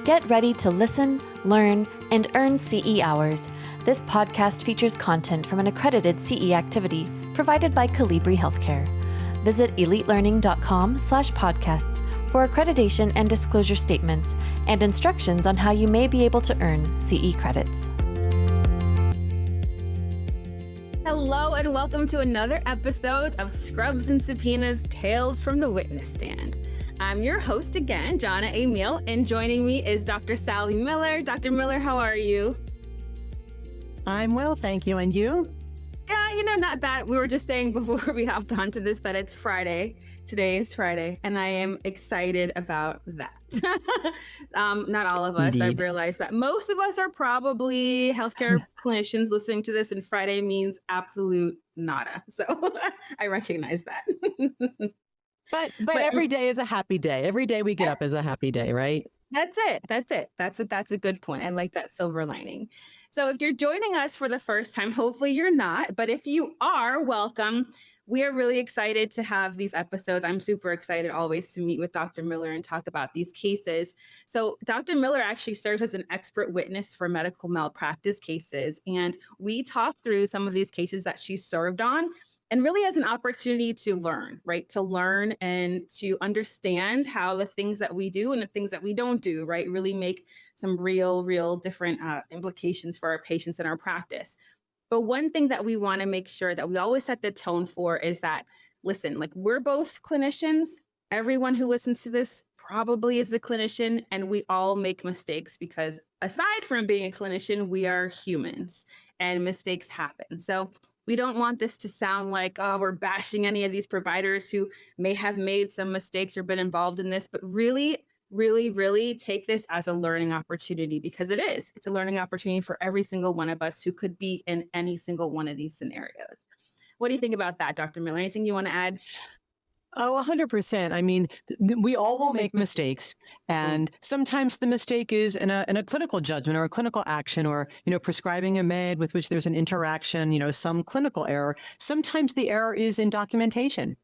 Get ready to listen, learn, and earn CE hours. This podcast features content from an accredited CE activity provided by Calibri Healthcare. Visit elitelearning.com/podcasts for accreditation and disclosure statements and instructions on how you may be able to earn CE credits. Hello and welcome to another episode of Scrubs and Subpoenas, Tales from the Witness Stand. I'm your host again, Jonna A. Meal, and joining me is Dr. Sally Miller. Dr. Miller, how are you? I'm well, thank you. And you? Yeah, not bad. We were just saying before we hopped onto this that it's Friday. Today is Friday, and I am excited about that. Not all of us. Indeed. I realize that most of us are probably healthcare clinicians listening to this, and Friday means absolute nada. So I recognize that. But every day is a happy day. Every day we get up is a happy day, right? That's it. That's a good point. I like that silver lining. So if you're joining us for the first time, hopefully you're not, but if you are, welcome. We are really excited to have these episodes. I'm super excited always to meet with Dr. Miller and talk about these cases. So Dr. Miller actually serves as an expert witness for medical malpractice cases. And we talk through some of these cases that she served on, and really as an opportunity to learn, right? To learn and to understand how the things that we do and the things that we don't do, right, really make some real different implications for our patients and our practice. But one thing that we want to make sure that we always set the tone for is that, listen, like, we're both clinicians. Everyone who listens to this probably is a clinician, and we all make mistakes because aside from being a clinician, we are humans and mistakes happen. So we don't want this to sound like, oh, we're bashing any of these providers who may have made some mistakes or been involved in this, but really take this as a learning opportunity, because it is. It's a learning opportunity for every single one of us who could be in any single one of these scenarios. What do you think about that, Dr. Miller? Anything you want to add? Oh, 100%. I mean, we all will make mistakes. And sometimes the mistake is in a clinical judgment or a clinical action, or, prescribing a med with which there's an interaction, some clinical error. Sometimes the error is in documentation.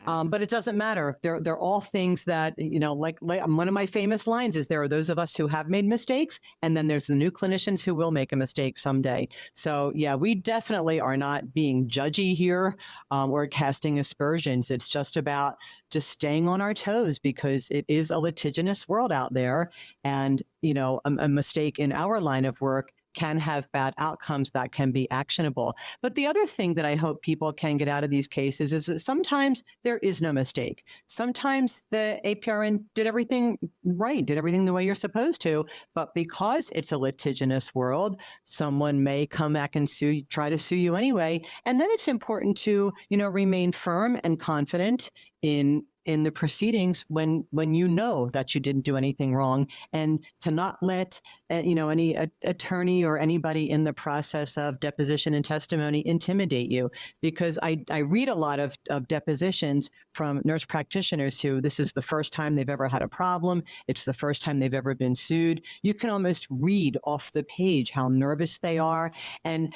But it doesn't matter. They're all things that, like one of my famous lines is, there are those of us who have made mistakes, and then there's the new clinicians who will make a mistake someday. So yeah, we definitely are not being judgy here or casting aspersions. It's just about just staying on our toes, because it is a litigious world out there. And, a mistake in our line of work can have bad outcomes that can be actionable. But the other thing that I hope people can get out of these cases is that sometimes there is no mistake. Sometimes the APRN did everything right, did everything the way you're supposed to, but because it's a litigious world, someone may come back and try to sue you anyway. And then it's important to, remain firm and confident in the proceedings when you know that you didn't do anything wrong, and to not let any attorney or anybody in the process of deposition and testimony intimidate you. Because I read a lot of depositions from nurse practitioners who, this is the first time they've ever had a problem. It's the first time they've ever been sued. You can almost read off the page how nervous they are. And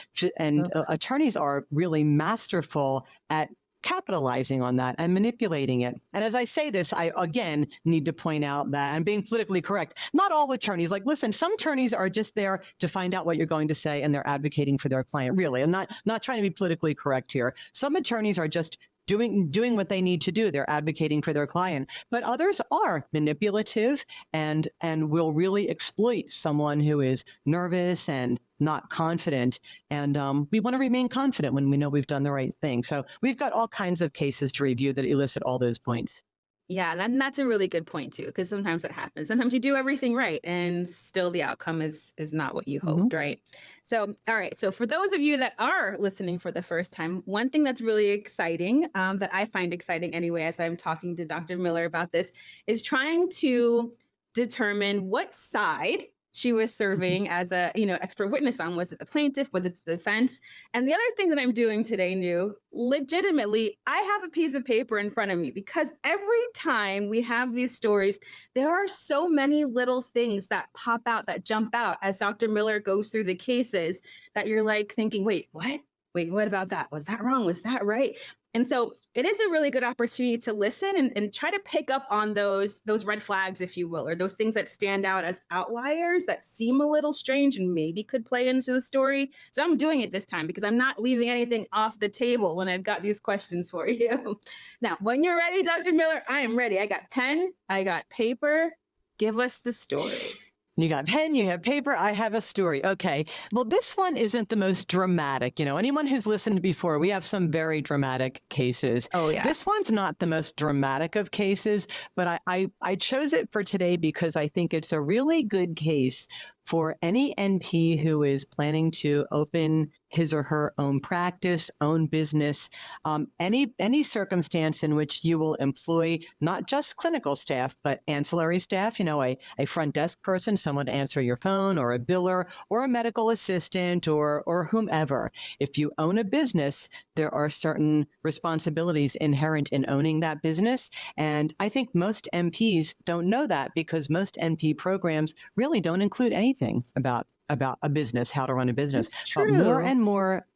attorneys are really masterful at capitalizing on that and manipulating it. And as I say this, I again need to point out that I'm being politically correct. Not all attorneys. Listen, some attorneys are just there to find out what you're going to say, and they're advocating for their client. Really, I'm not trying to be politically correct here. Some attorneys are just doing what they need to do. They're advocating for their client. But others are manipulative and will really exploit someone who is nervous and not confident. And we want to remain confident when we know we've done the right thing. So we've got all kinds of cases to review that elicit all those points. Yeah, that's a really good point too, because sometimes it happens. Sometimes you do everything right, and still the outcome is not what you hoped, right? So, all right. So for those of you that are listening for the first time, one thing that's really exciting, that I find exciting anyway, as I'm talking to Dr. Miller about this, is trying to determine what side she was serving as a, expert witness on. Was it the plaintiff? Was it the defense? And the other thing that I'm doing today, legitimately, I have a piece of paper in front of me, because every time we have these stories, there are so many little things that pop out, that jump out as Dr. Miller goes through the cases, that you're like thinking, wait, what? Wait, what about that? Was that wrong? Was that right? And so it is a really good opportunity to listen and try to pick up on those red flags, if you will, or those things that stand out as outliers that seem a little strange and maybe could play into the story. So I'm doing it this time because I'm not leaving anything off the table when I've got these questions for you. Now, when you're ready, Dr. Miller, I am ready. I got pen, I got paper. Give us the story. You got pen, you have paper, I have a story. Okay. Well, this one isn't the most dramatic. Anyone who's listened before, we have some very dramatic cases. Oh, yeah. This one's not the most dramatic of cases, but I chose it for today because I think it's a really good case for any NP who is planning to open his or her own practice, own business, any circumstance in which you will employ not just clinical staff, but ancillary staff, a front desk person, someone to answer your phone, or a biller, or a medical assistant, or whomever. If you own a business, there are certain responsibilities inherent in owning that business. And I think most NPs don't know that because most NP programs really don't include anything about a business, how to run a business. But more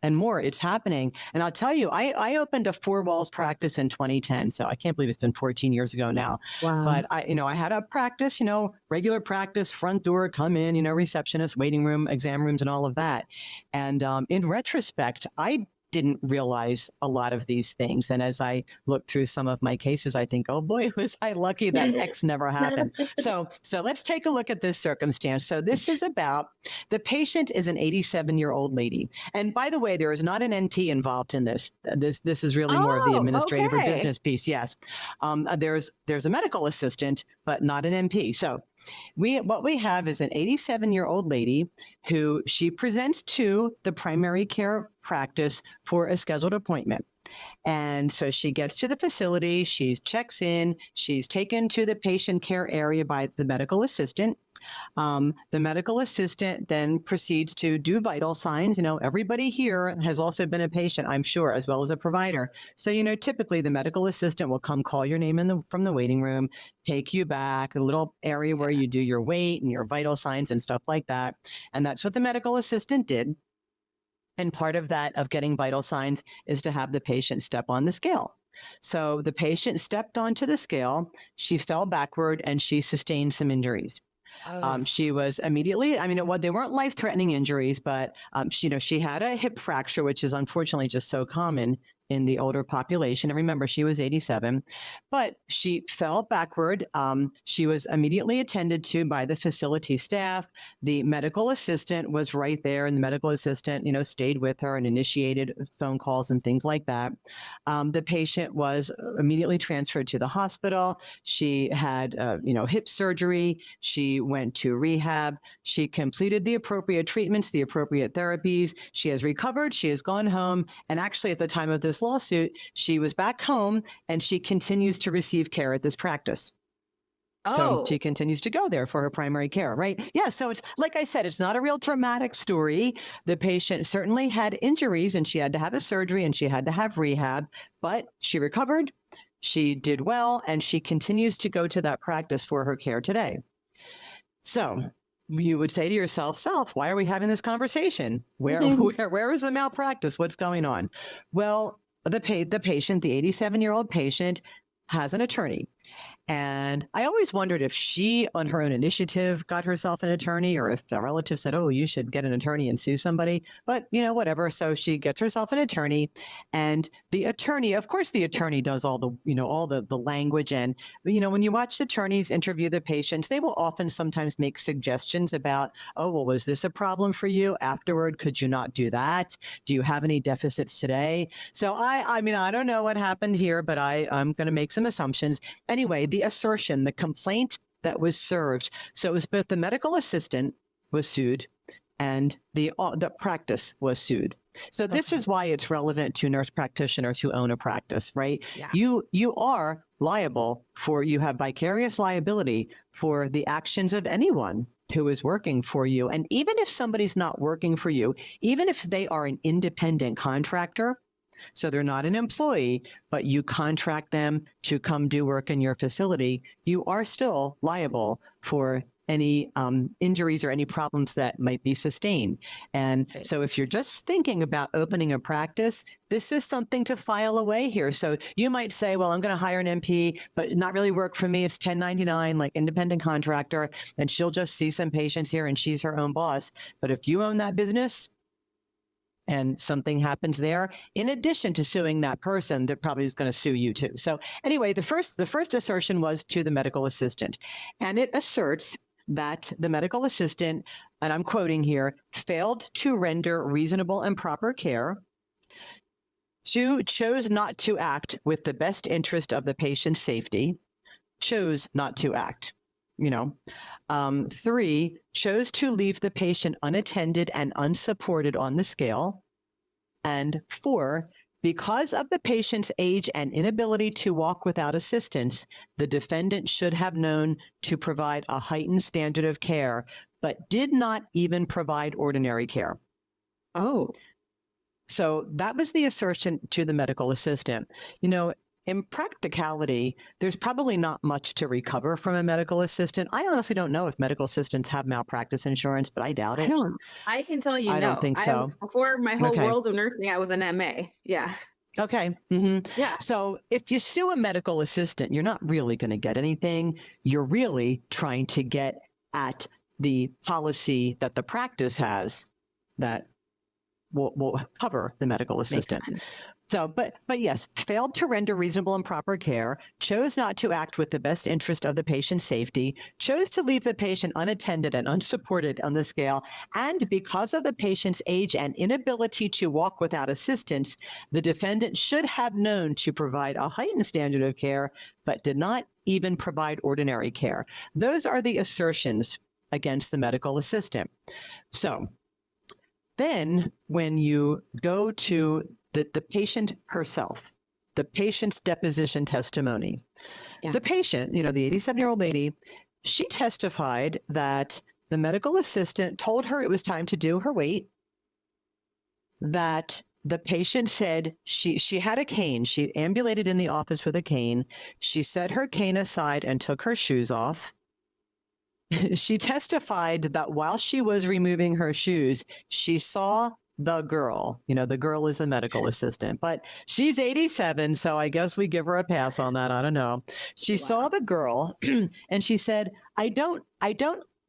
and more, it's happening. And I'll tell you, I opened a 4 walls practice in 2010. So I can't believe it's been 14 years ago now. Wow. But I had a practice, regular practice, front door, come in, receptionist, waiting room, exam rooms, and all of that. And in retrospect, I didn't realize a lot of these things. And as I look through some of my cases, I think, oh boy, was I lucky that X never happened. So let's take a look at this circumstance. So this is about, the patient is an 87-year-old lady. And by the way, there is not an NP involved in this. This is really more of the administrative or business piece. Yes. There's a medical assistant, but not an NP. So what we have is an 87-year-old lady who she presents to the primary care practice for a scheduled appointment. And so she gets to the facility, she checks in, she's taken to the patient care area by the medical assistant. The medical assistant then proceeds to do vital signs. Everybody here has also been a patient, I'm sure, as well as a provider. So, typically the medical assistant will come call your name from the waiting room, take you back, a little area where you do your weight and your vital signs and stuff like that. And that's what the medical assistant did. And part of that, of getting vital signs, is to have the patient step on the scale. So the patient stepped onto the scale, she fell backward, and she sustained some injuries. She was immediately, they weren't life-threatening injuries, but she had a hip fracture, which is unfortunately just so common in the older population. And remember, she was 87, but she fell backward. She was immediately attended to by the facility staff. The medical assistant was right there, and the medical assistant, stayed with her and initiated phone calls and things like that. The patient was immediately transferred to the hospital. She had, hip surgery. She went to rehab. She completed the appropriate treatments, the appropriate therapies. She has recovered. She has gone home. And actually, at the time of this lawsuit, she was back home, and she continues to receive care at this practice. So she continues to go there for her primary care, right? Yeah. So it's, like I said, it's not a real dramatic story. The patient certainly had injuries, and she had to have a surgery, and she had to have rehab, but she recovered. She did well, and she continues to go to that practice for her care today. So you would say to yourself, why are we having this conversation? Where is the malpractice? What's going on? Well, the patient, the 87-year-old patient, has an attorney. And I always wondered if she, on her own initiative, got herself an attorney, or if the relative said, oh, you should get an attorney and sue somebody. But, whatever. So she gets herself an attorney, and the attorney, of course, the attorney does all the language. And, when you watch attorneys interview the patients, they will often sometimes make suggestions about, oh, well, was this a problem for you afterward? Could you not do that? Do you have any deficits today? So I don't know what happened here, but I'm going to make some assumptions. Anyway, the assertion, the complaint that was served. So it was both the medical assistant was sued and the practice was sued. So this is why it's relevant to nurse practitioners who own a practice, right? Yeah. You are liable you have vicarious liability for the actions of anyone who is working for you. And even if somebody's not working for you, even if they are an independent contractor, so they're not an employee, but you contract them to come do work in your facility, you are still liable for any injuries or any problems that might be sustained. And so if you're just thinking about opening a practice, this is something to file away here. So you might say, well, I'm going to hire an MP, but not really work for me. It's 1099, like independent contractor, and she'll just see some patients here and she's her own boss. But if you own that business and something happens there, in addition to suing that person, that probably is going to sue you too. So anyway, the first assertion was to the medical assistant, and it asserts that the medical assistant, and I'm quoting here, failed to render reasonable and proper care. 2, chose not to act with the best interest of the patient's safety. Chose not to act, 3, chose to leave the patient unattended and unsupported on the scale. And 4, because of the patient's age and inability to walk without assistance, the defendant should have known to provide a heightened standard of care, but did not even provide ordinary care. Oh. So that was the assertion to the medical assistant. In practicality, there's probably not much to recover from a medical assistant. I honestly don't know if medical assistants have malpractice insurance, but I doubt it. I can tell you, I don't think so. Before my whole world of nursing, I was an MA. Yeah. Okay. Yeah. So if you sue a medical assistant, you're not really going to get anything. You're really trying to get at the policy that the practice has that will cover the medical assistant. So, but yes, failed to render reasonable and proper care, chose not to act with the best interest of the patient's safety, chose to leave the patient unattended and unsupported on the scale, and because of the patient's age and inability to walk without assistance, the defendant should have known to provide a heightened standard of care, but did not even provide ordinary care. Those are the assertions against the medical assistant. So then when you go to the patient herself, the patient's deposition testimony, the patient, the 87-year-old lady, she testified that the medical assistant told her it was time to do her weight, that the patient said she had a cane. She ambulated in the office with a cane. She set her cane aside and took her shoes off. She testified that while she was removing her shoes, she saw the girl. The girl is a medical assistant, but she's 87, so I guess we give her a pass on that. I don't know. She saw the girl and she said, I don't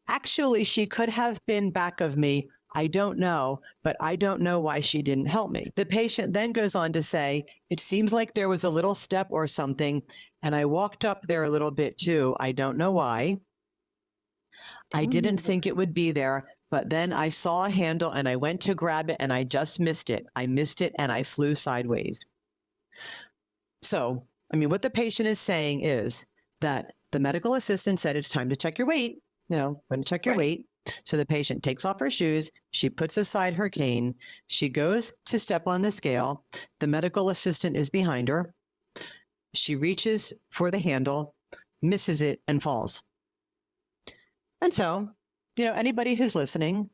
actually, she could have been back of me. I don't know, but I don't know why she didn't help me. The patient then goes on to say, it seems like there was a little step or something, and I walked up there a little bit too. I don't know why. I didn't think it would be there, but then I saw a handle and I went to grab it and I just missed it. I missed it and I flew sideways. So, what the patient is saying is that the medical assistant said it's time to check your weight. Going to check your weight. So the patient takes off her shoes. She puts aside her cane. She goes to step on the scale. The medical assistant is behind her. She reaches for the handle, misses it, and falls. And so, anybody who's listening,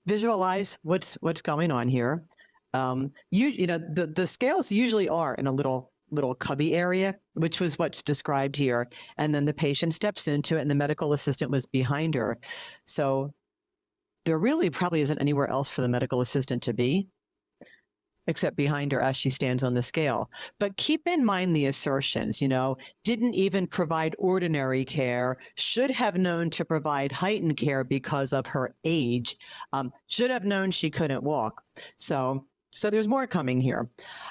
visualize what's going on here. The scales usually are in a little cubby area, which was what's described here. And then the patient steps into it and the medical assistant was behind her. So there really probably isn't anywhere else for the medical assistant to be, except behind her as she stands on the scale. But keep in mind the assertions, didn't even provide ordinary care, should have known to provide heightened care because of her age, should have known she couldn't walk. So there's more coming here.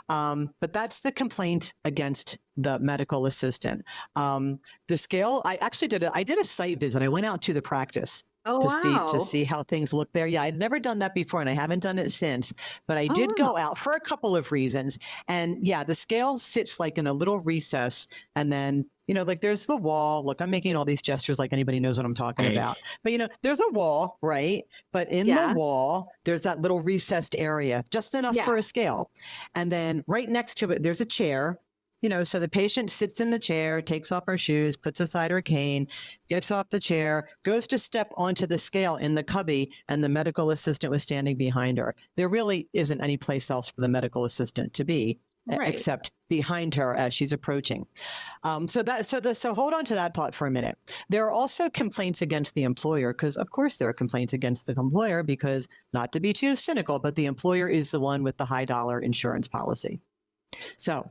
But that's the complaint against the medical assistant. The scale, I did a site visit. I went out to the practice. To see how things look there. Yeah, I'd never done that before and I haven't done it since, but I did go out for a couple of reasons. And yeah, the scale sits like in a little recess and then, there's the wall. Look, I'm making all these gestures like anybody knows what I'm talking about. But there's a wall, right? But in the wall, there's that little recessed area, just enough for a scale. And then right next to it, there's a chair. So the patient sits in the chair, takes off her shoes, puts aside her cane, gets off the chair, goes to step onto the scale in the cubby, and the medical assistant was standing behind her. There really isn't any place else for the medical assistant to be. Right. except behind her as she's approaching. So hold on to that thought for a minute. There are also complaints against the employer, because of course there are complaints against the employer, because not to be too cynical, but the employer is the one with the high dollar insurance policy. So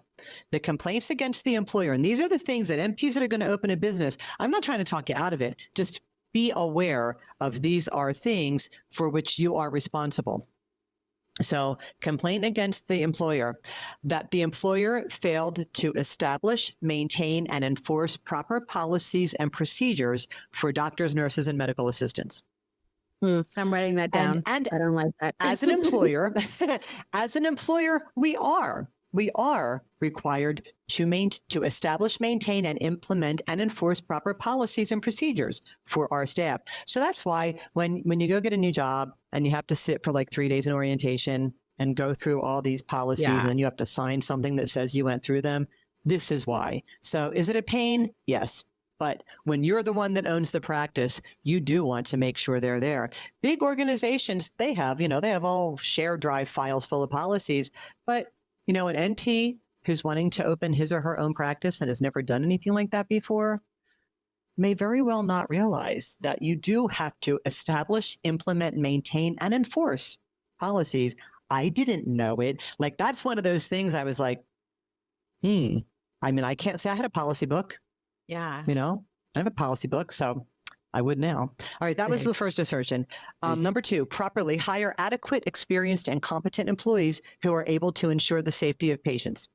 the complaints against the employer, and these are the things that MPs that are going to open a business, I'm not trying to talk you out of it. Just be aware of these are things for which you are responsible. So complaint against the employer, that the employer failed to establish, maintain, and enforce proper policies and procedures for doctors, nurses, and medical assistants. I'm writing that down. And I don't like that. as an employer, we are required to establish, maintain, and implement and enforce proper policies and procedures for our staff. So that's why when you go get a new job and you have to sit for like 3 days in orientation and go through all these policies, and then you have to sign something that says you went through them, this is why. So is it a pain? Yes. But when you're the one that owns the practice, you do want to make sure they're there. Big organizations, they have all shared drive files full of policies, but an NP who's wanting to open his or her own practice and has never done anything like that before may very well not realize that you do have to establish, implement, maintain, and enforce policies. I didn't know it. Like, that's one of those things I was like, I mean, I can't say I had a policy book. Yeah. I have a policy book, so I would now. All right, that was the first assertion. Number 2, properly hire adequate, experienced, and competent employees who are able to ensure the safety of patients.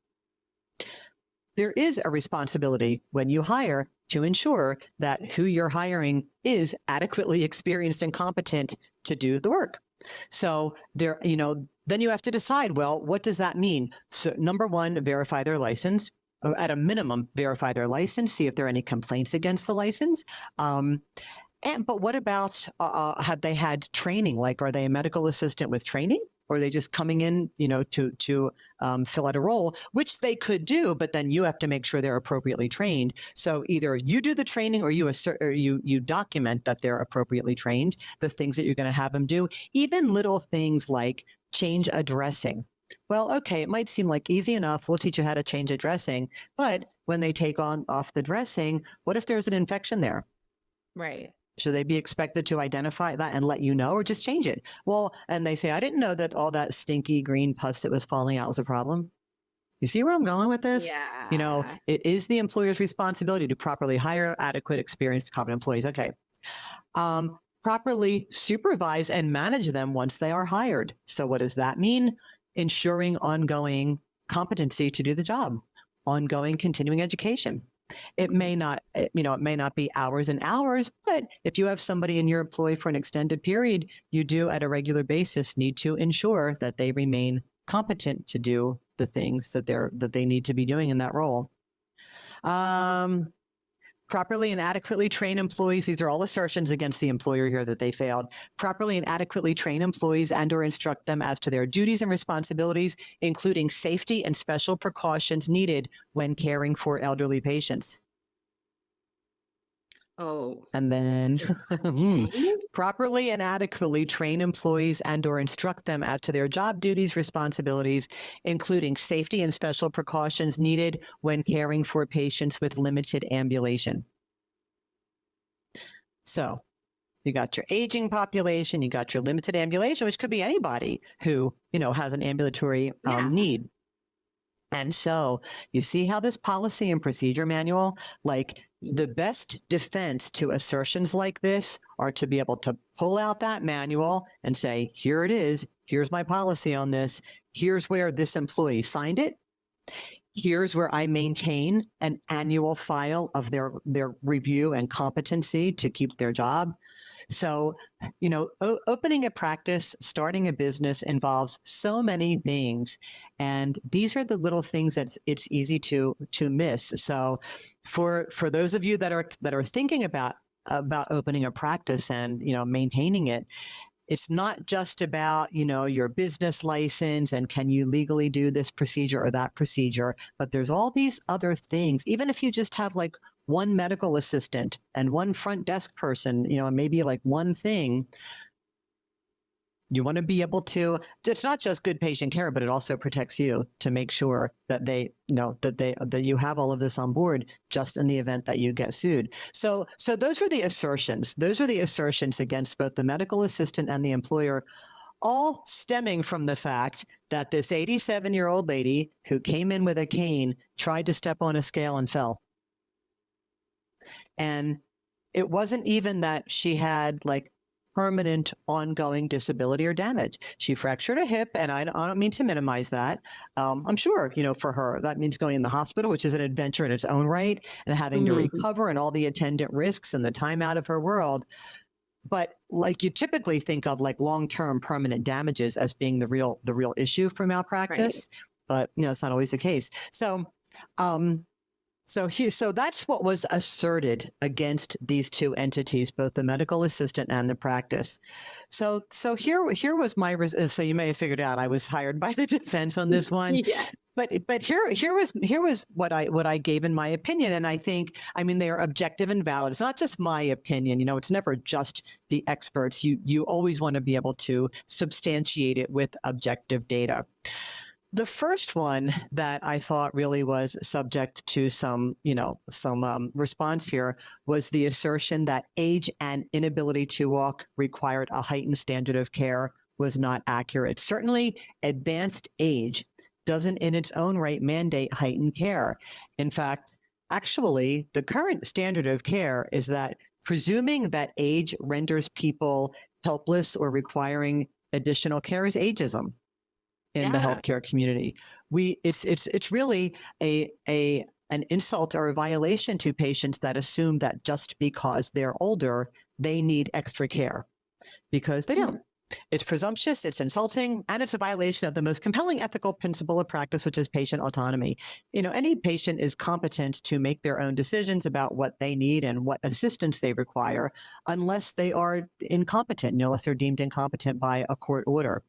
There is a responsibility when you hire to ensure that who you're hiring is adequately experienced and competent to do the work. So then you have to decide, well, what does that mean? So number 1, verify their license. At a minimum, verify their license, see if there are any complaints against the license. But what about, have they had training? Like, are they a medical assistant with training? Or are they just coming in, to fill out a role, which they could do, but then you have to make sure they're appropriately trained. So either you do the training or you document that they're appropriately trained, the things that you're going to have them do, even little things like change a dressing. Well, okay, it might seem like easy enough. We'll teach you how to change a dressing. But when they take off the dressing, what if there's an infection there? Right. Should they be expected to identify that and let you know, or just change it? Well, and they say, I didn't know that all that stinky green pus that was falling out was a problem. You see where I'm going with this? Yeah. It is the employer's responsibility to properly hire adequate, experienced, competent employees. Okay. Properly supervise and manage them once they are hired. So what does that mean? Ensuring ongoing competency to do the job, ongoing continuing education. It may not be hours and hours, but if you have somebody in your employ for an extended period, you do at a regular basis need to ensure that they remain competent to do the things that they need to be doing in that role. Properly and adequately train employees. These are all assertions against the employer here that they failed. Properly and adequately train employees and/or instruct them as to their duties and responsibilities, including safety and special precautions needed when caring for elderly patients. Oh. And then properly and adequately train employees and/or instruct them as to their job duties, responsibilities, including safety and special precautions needed when caring for patients with limited ambulation. So you got your aging population, you got your limited ambulation, which could be anybody who, has an ambulatory need. And so you see how this policy and procedure manual, like, the best defense to assertions like this are to be able to pull out that manual and say, here it is. Here's my policy on this. Here's where this employee signed it. Here's where I maintain an annual file of their review and competency to keep their job. So, opening a practice, starting a business involves so many things. And these are the little things that it's easy to miss. So for those of you that are thinking about opening a practice and, maintaining it, it's not just about, your business license and can you legally do this procedure or that procedure, but there's all these other things. Even if you just have like one medical assistant and one front desk person, and maybe like one thing, You want to be able to, it's not just good patient care, but it also protects you to make sure that that you have all of this on board just in the event that you get sued. So those were the assertions. Those were the assertions against both the medical assistant and the employer, all stemming from the fact that this 87-year-old lady who came in with a cane tried to step on a scale and fell. And it wasn't even that she had like permanent ongoing disability or damage. She fractured a hip, and I don't mean to minimize that. I'm sure, for her, that means going in the hospital, which is an adventure in its own right, and having to recover and all the attendant risks and the time out of her world. But like you typically think of like long-term permanent damages as being the real issue for malpractice, but it's not always the case. So that's what was asserted against these two entities, both the medical assistant and the practice. So here was my, so you may have figured out I was hired by the defense on this one. Yeah. But here was what I gave in my opinion. And I think, they are objective and valid. It's not just my opinion, it's never just the experts. You always want to be able to substantiate it with objective data. The first one that I thought really was subject to some response here was the assertion that age and inability to walk required a heightened standard of care was not accurate. Certainly, advanced age doesn't in its own right mandate heightened care. In fact, actually, the current standard of care is that presuming that age renders people helpless or requiring additional care is ageism in the healthcare community. It's really an insult or a violation to patients that assume that just because they're older, they need extra care, because they don't. It's presumptuous, it's insulting, and it's a violation of the most compelling ethical principle of practice, which is patient autonomy. Any patient is competent to make their own decisions about what they need and what assistance they require, unless they are incompetent, unless they're deemed incompetent by a court order.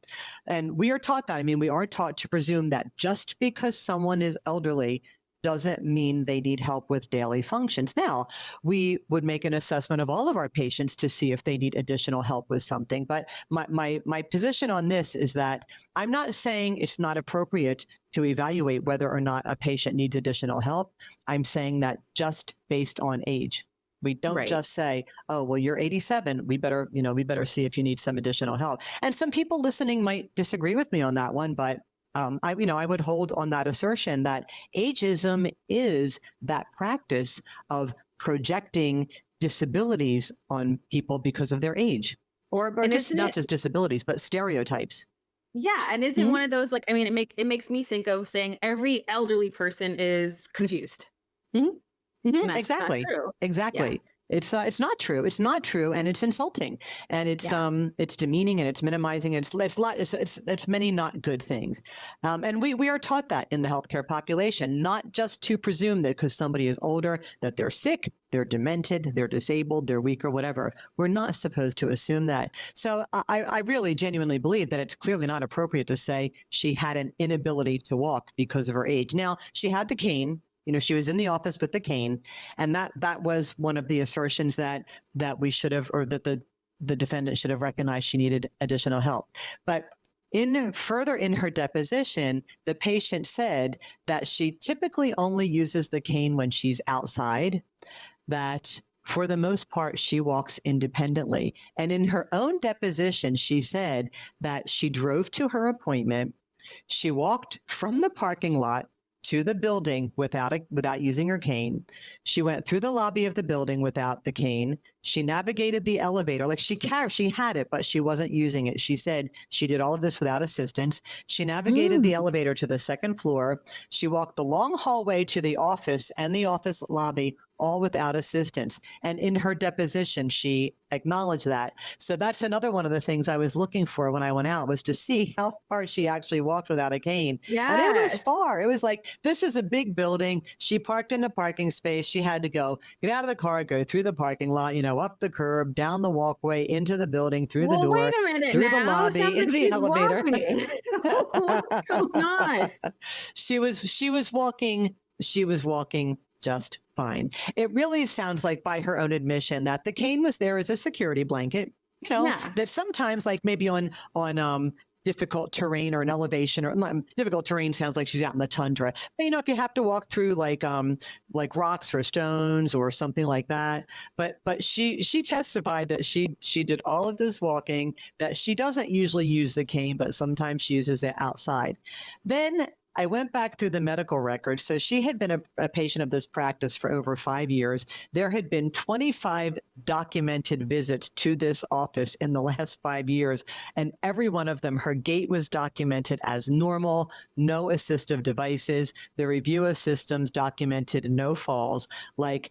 And we are taught that. We are taught to presume that just because someone is elderly doesn't mean they need help with daily functions. Now, we would make an assessment of all of our patients to see if they need additional help with something. But my position on this is that I'm not saying it's not appropriate to evaluate whether or not a patient needs additional help. I'm saying that just based on age. We don't just say, oh, well, you're 87. We better see if you need some additional help. And some people listening might disagree with me on that one, but I would hold on that assertion that ageism is that practice of projecting disabilities on people because of their age, or just not just disabilities, but stereotypes. Yeah, and isn't one of those it makes me think of saying every elderly person is confused. Exactly. Yeah. It's not true. It's not true, and it's insulting, and it's demeaning, and it's minimizing. It's many not good things, and we are taught that in the healthcare population, not just to presume that because somebody is older that they're sick, they're demented, they're disabled, they're weak, or whatever. We're not supposed to assume that. So I really genuinely believe that it's clearly not appropriate to say she had an inability to walk because of her age. Now, she had the cane. She was in the office with the cane, and that was one of the assertions that we should have, or that the defendant should have recognized she needed additional help. But further in her deposition, the patient said that she typically only uses the cane when she's outside, that for the most part, she walks independently. And in her own deposition, she said that she drove to her appointment, she walked from the parking lot to the building without using her cane. She went through the lobby of the building without the cane. She navigated the elevator. Like she had it, but she wasn't using it. She said she did all of this without assistance. She navigated the elevator to the second floor. She walked the long hallway to the office and the office lobby, all without assistance. And in her deposition, she acknowledged that. So that's another one of the things I was looking for when I went out, was to see how far she actually walked without a cane. Yeah. And it was far. It was like, this is a big building. She parked in a parking space. She had to get out of the car, go through the parking lot, up the curb, down the walkway, into the building, through the door, wait a minute through now. the lobby, into the elevator. What's going on? She was walking just fine. It really sounds like, by her own admission, that the cane was there as a security blanket. Yeah. that sometimes like maybe on difficult terrain or an elevation, or not, difficult terrain sounds like she's out in the tundra. But if you have to walk through like rocks or stones or something like that. But she testified that she did all of this walking, that she doesn't usually use the cane, but sometimes she uses it outside. Then I went back through the medical records. So she had been a patient of this practice for over 5 years. There had been 25 documented visits to this office in the last 5 years. And every one of them, her gait was documented as normal, no assistive devices. The review of systems documented no falls. Like,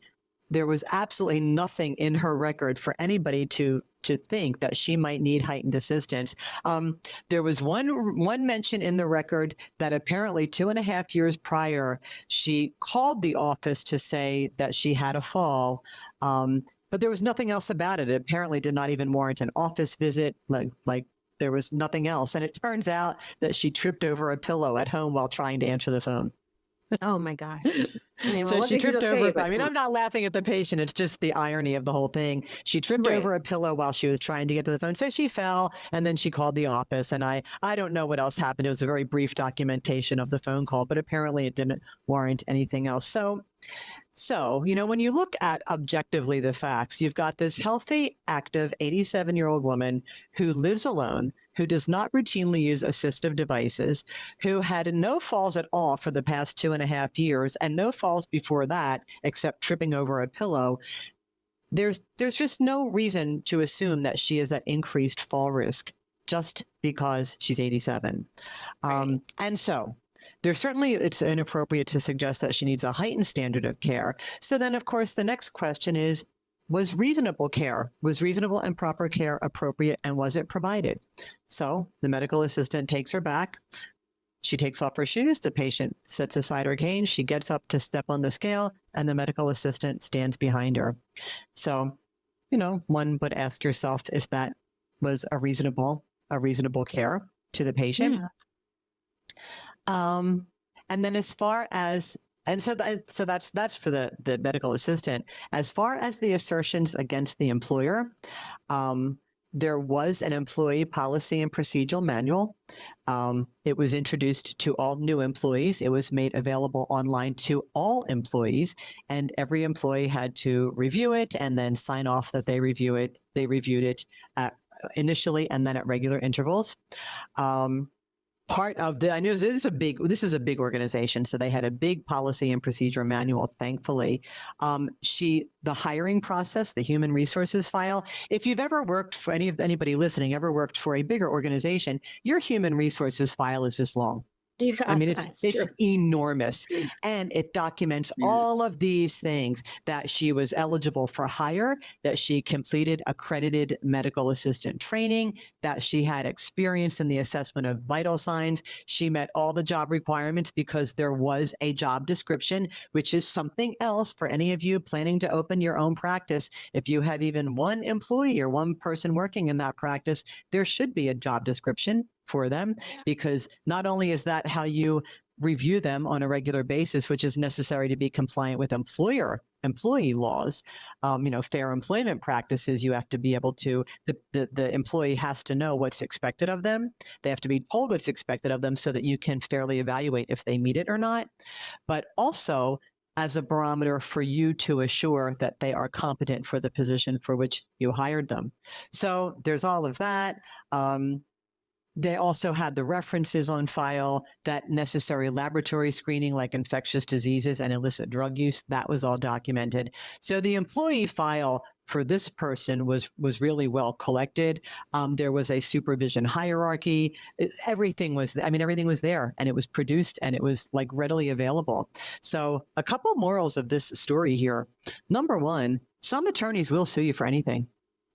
there was absolutely nothing in her record for anybody to think that she might need heightened assistance. There was one mention in the record that apparently 2.5 years prior, she called the office to say that she had a fall. But there was nothing else about it. It apparently did not even warrant an office visit. Like there was nothing else. And it turns out that she tripped over a pillow at home while trying to answer the phone. Oh my gosh. So she tripped over. I'm not laughing at the patient. It's just the irony of the whole thing. She tripped over a pillow while she was trying to get to the phone. So she fell, and then she called the office. And I don't know what else happened. It was a very brief documentation of the phone call, but apparently it didn't warrant anything else. So, when you look at objectively the facts, you've got this healthy, active 87-year-old woman who lives alone, who does not routinely use assistive devices, who had no falls at all for the past 2.5 years, and no falls before that, except tripping over a pillow. There's just no reason to assume that she is at increased fall risk just because she's 87. Right. And so it's inappropriate to suggest that she needs a heightened standard of care. So then, of course, the next question is, was reasonable and proper care appropriate, and was it provided? So the medical assistant takes her back. She takes off her shoes. The patient sets aside her cane. She gets up to step on the scale, and the medical assistant stands behind her. So, one would ask yourself if that was a reasonable care to the patient. Yeah. And then as far as, so that's for the medical assistant. As far as the assertions against the employer, there was an employee policy and procedural manual. It was introduced to all new employees. It was made available online to all employees, and every employee had to review it and then sign off that they reviewed it initially and then at regular intervals. Part of I know this is a big organization, so they had a big policy and procedure manual, thankfully. The hiring process, the human resources file, if you've ever worked for anybody listening, ever worked for a bigger organization, your human resources file is this long. Yeah, I mean, it's enormous, and it documents all of these things: that she was eligible for hire, that she completed accredited medical assistant training, that she had experience in the assessment of vital signs. She met all the job requirements because there was a job description, which is something else for any of you planning to open your own practice. If you have even one employee or one person working in that practice, there should be a job description for them, because not only is that how you review them on a regular basis, which is necessary to be compliant with employee laws, fair employment practices, you have to be able to, the employee has to know what's expected of them. They have to be told what's expected of them so that you can fairly evaluate if they meet it or not, but also as a barometer for you to assure that they are competent for the position for which you hired them. So there's all of that. They also had the references on file, that necessary laboratory screening like infectious diseases and illicit drug use. That was all documented. So the employee file for this person was really well collected. There was a supervision hierarchy. Everything was there, and it was produced, and it was like readily available. So a couple morals of this story here. Number one, some attorneys will sue you for anything.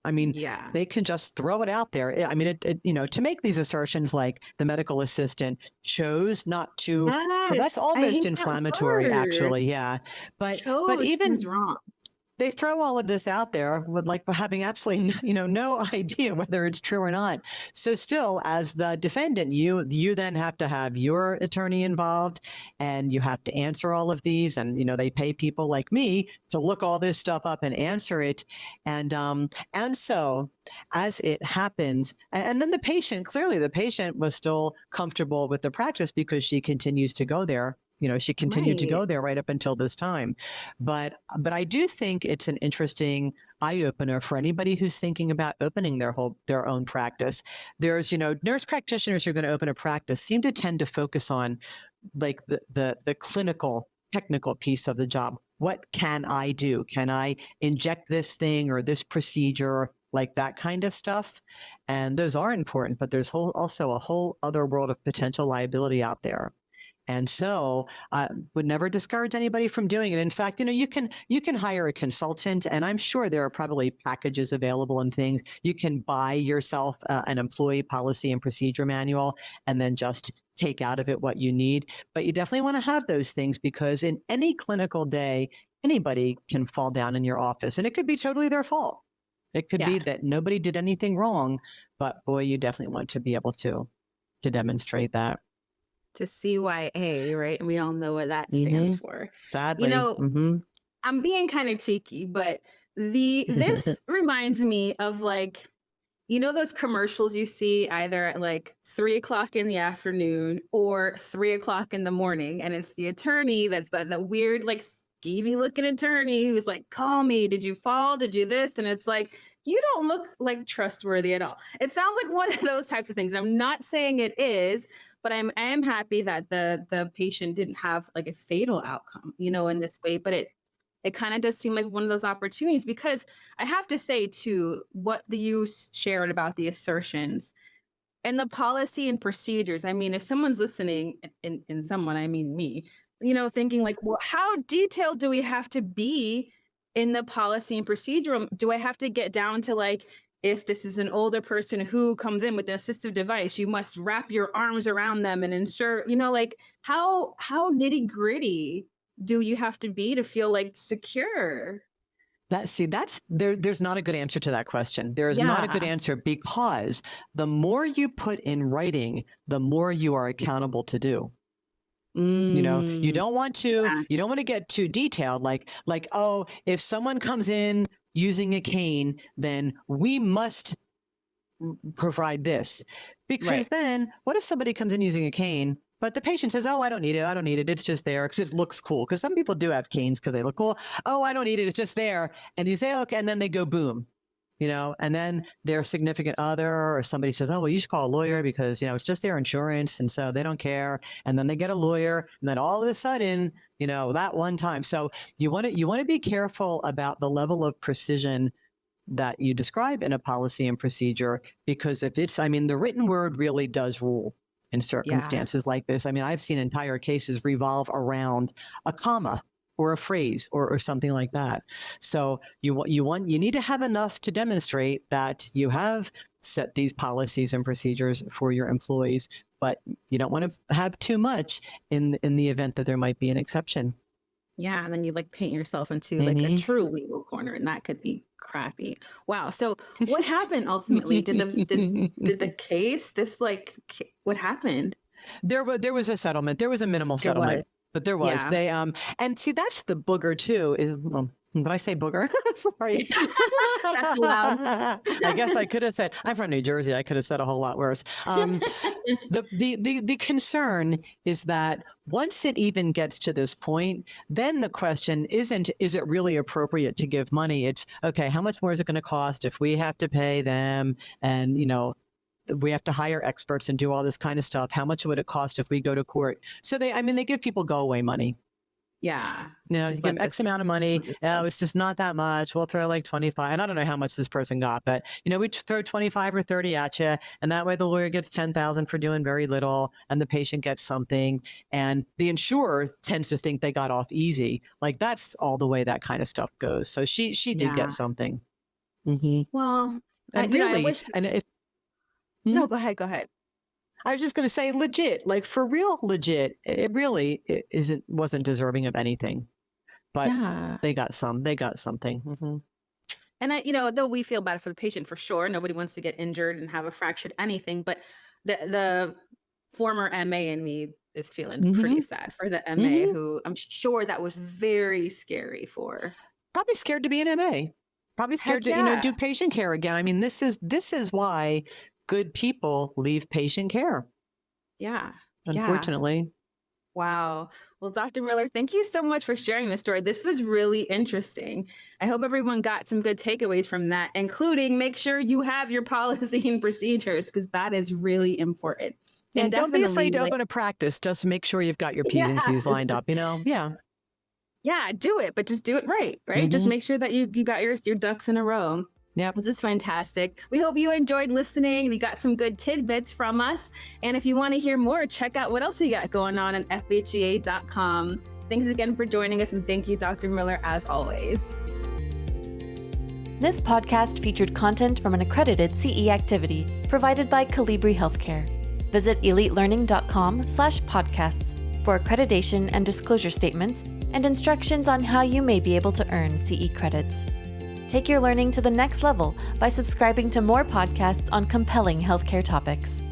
I mean, they can just throw it out there. I mean, to make these assertions like the medical assistant chose not to, so that's almost inflammatory, actually. Yeah. But even wrong. they throw all of this out there with like having absolutely no idea whether it's true or not. So still, as the defendant, you then have to have your attorney involved, and you have to answer all of these. And they pay people like me to look all this stuff up and answer it. And so as it happens, and then the patient, clearly the patient was still comfortable with the practice because she continues to go there. She continued to go there right up until this time. But I do think it's an interesting eye opener for anybody who's thinking about opening their own practice. There's, nurse practitioners who are going to open a practice seem to tend to focus on like the clinical technical piece of the job. What can I do? Can I inject this thing or this procedure? Like that kind of stuff. And those are important, but there's also a whole other world of potential liability out there. And so I would never discourage anybody from doing it. In fact, you can hire a consultant, and I'm sure there are probably packages available and things. You can buy yourself an employee policy and procedure manual and then just take out of it what you need. But you definitely want to have those things, because in any clinical day, anybody can fall down in your office, and it could be totally their fault. It could be that nobody did anything wrong, but boy, you definitely want to be able to demonstrate that. To CYA, right? And we all know what that stands for. Sadly. I'm being kind of cheeky, but this reminds me of like, those commercials you see either at like 3:00 in the afternoon or 3:00 in the morning. And it's the attorney that's the weird, like skeevy looking attorney who's like, call me. Did you fall? Did you this? And it's like, you don't look like trustworthy at all. It sounds like one of those types of things. I'm not saying it is, but I am happy that the patient didn't have like a fatal outcome, in this way. But it kind of does seem like one of those opportunities, because I have to say too, what you shared about the assertions and the policy and procedures. I mean, if someone's listening, and someone, I mean me, thinking like, well, how detailed do we have to be in the policy and procedure? Do I have to get down to like, if this is an older person who comes in with an assistive device, you must wrap your arms around them and ensure, like how nitty gritty do you have to be to feel like secure? There's not a good answer to that question. There is not a good answer, because the more you put in writing, the more you are accountable to do. You don't want to get too detailed. Like, oh, if someone comes in using a cane, then we must provide this. Because then what if somebody comes in using a cane, but the patient says, oh, I don't need it. It's just there because it looks cool. Because some people do have canes because they look cool. Oh, I don't need it. It's just there. And you say, okay. And then they go boom, and then their significant other or somebody says, oh, well, you should call a lawyer because, it's just their insurance. And so they don't care. And then they get a lawyer. And then all of a sudden, that one time. So you want to be careful about the level of precision that you describe in a policy and procedure, because the written word really does rule in circumstances like this. I mean, I've seen entire cases revolve around a comma or a phrase or something like that. So you need to have enough to demonstrate that you have set these policies and procedures for your employees, but you don't want to have too much in the event that there might be an exception. Yeah, and then you like paint yourself into like a true legal corner, and that could be crappy. Wow. So what happened ultimately? Did the case what happened? There was a settlement. There was a minimal settlement, but there was. They and see, that's the booger too. Is did I say booger? Sorry. That's loud. I guess I could have said, I'm from New Jersey. I could have said a whole lot worse. The concern is that once it even gets to this point, then the question is it really appropriate to give money? It's, okay, how much more is it going to cost if we have to pay them and, we have to hire experts and do all this kind of stuff? How much would it cost if we go to court? So they give people go away money. Yeah. You give them X amount of money. Oh, it's just not that much. We'll throw like 25. And I don't know how much this person got, but we throw 25 or 30 at you. And that way the lawyer gets 10,000 for doing very little and the patient gets something. And the insurer tends to think they got off easy. Like that's all the way that kind of stuff goes. So she did get something. Mm-hmm. Well, and no, go ahead. I was just going to say legit, like for real legit, it really wasn't deserving of anything. but Yeah. they got something. Mm-hmm. And though we feel bad for the patient for sure, nobody wants to get injured and have a fractured anything, but the former MA in me is feeling pretty sad for the MA who I'm sure that was very scary for. Probably scared to be an MA. Probably scared Heck to, yeah. do patient care again. I mean, this is why good people leave patient care. Yeah. Unfortunately. Wow. Well, Dr. Miller, thank you so much for sharing this story. This was really interesting. I hope everyone got some good takeaways from that, including make sure you have your policy and procedures, because that is really important. And don't be afraid to open a practice. Just make sure you've got your P's and Q's lined up, Yeah. Yeah, do it, but just do it right? Just make sure that you got your ducks in a row. Yep. This is fantastic. We hope you enjoyed listening. You got some good tidbits from us. And if you want to hear more, check out what else we got going on FHEA.com. Thanks again for joining us, and thank you, Dr. Miller, as always. This podcast featured content from an accredited CE activity provided by Calibri Healthcare. Visit elitelearning.com/podcasts for accreditation and disclosure statements and instructions on how you may be able to earn CE credits. Take your learning to the next level by subscribing to more podcasts on compelling healthcare topics.